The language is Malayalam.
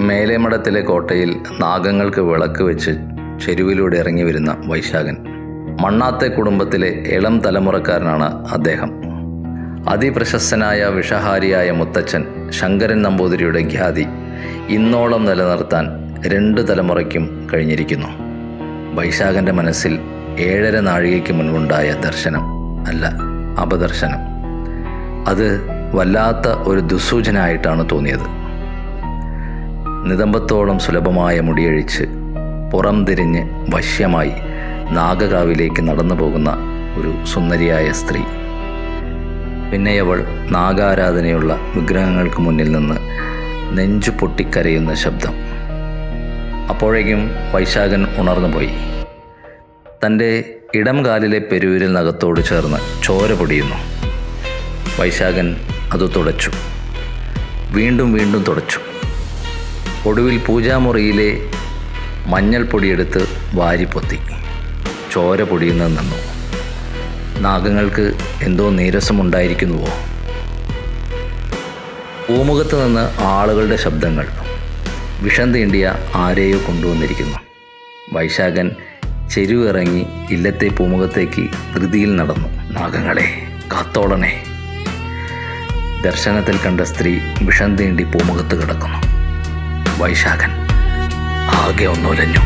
മേലേമഠത്തിലെ കോട്ടയിൽ നാഗങ്ങൾക്ക് വിളക്ക് വെച്ച് ചെരുവിലൂടെ ഇറങ്ങി വരുന്ന വൈശാഖൻ. മണ്ണാത്തെ കുടുംബത്തിലെ ഇളം തലമുറക്കാരനാണ് അദ്ദേഹം. അതിപ്രശസ്തനായ വിഷഹാരിയായ മുത്തച്ഛൻ ശങ്കരൻ നമ്പൂതിരിയുടെ ഖ്യാതി ഇന്നോളം നിലനിർത്താൻ 2 തലമുറയ്ക്കും കഴിഞ്ഞിരിക്കുന്നു. വൈശാഖൻ്റെ മനസ്സിൽ 7.5 നാഴികയ്ക്ക് മുൻപുണ്ടായ ദർശനം അല്ല, അപദർശനം. അത് വല്ലാത്ത ഒരു ദുസ്സൂചനയായിട്ടാണ് തോന്നിയത്. നിതംബത്തോളം സുലഭമായ മുടിയഴിച്ച് പുറം തിരിഞ്ഞ് വശ്യമായി നാഗകാവിലേക്ക് നടന്നു പോകുന്ന ഒരു സുന്ദരിയായ സ്ത്രീ. പിന്നെയവൾ നാഗാരാധനയുള്ള വിഗ്രഹങ്ങൾക്ക് മുന്നിൽ നിന്ന് നെഞ്ചു പൊട്ടിക്കരയുന്ന ശബ്ദം. അപ്പോഴേക്കും വൈശാഖൻ ഉണർന്നുപോയി. തൻ്റെ ഇടം കാലിലെ പെരുവിരൽ നഖത്തോട് ചേർന്ന് ചോര പൊടിയുന്നു. വൈശാഖൻ അത് തുടച്ചു, വീണ്ടും വീണ്ടും തുടച്ചു. ഒടുവിൽ പൂജാമുറിയിലെ മഞ്ഞൾപ്പൊടിയെടുത്ത് വാരിപ്പൊത്തി. ചോര പൊടിയുന്നത് നിന്നു. നാഗങ്ങൾക്ക് എന്തോ നീരസമുണ്ടായിരിക്കുന്നുവോ? പൂമുഖത്ത് നിന്ന് ആളുകളുടെ ശബ്ദങ്ങൾ. വിഷം തീണ്ടിയ ആരെയോ കൊണ്ടുവന്നിരിക്കുന്നു. വൈശാഖൻ ചെരുവിറങ്ങി ഇല്ലത്തെ പൂമുഖത്തേക്ക് ധൃതിയിൽ നടന്നു. നാഗങ്ങളെ കാത്തോളണേ. ദർശനത്തിൽ കണ്ട സ്ത്രീ വിഷം തീണ്ടി പൂമുഖത്ത് കിടക്കുന്നു. വൈശാഖൻ ആകെ ഒന്നുലഞ്ഞു.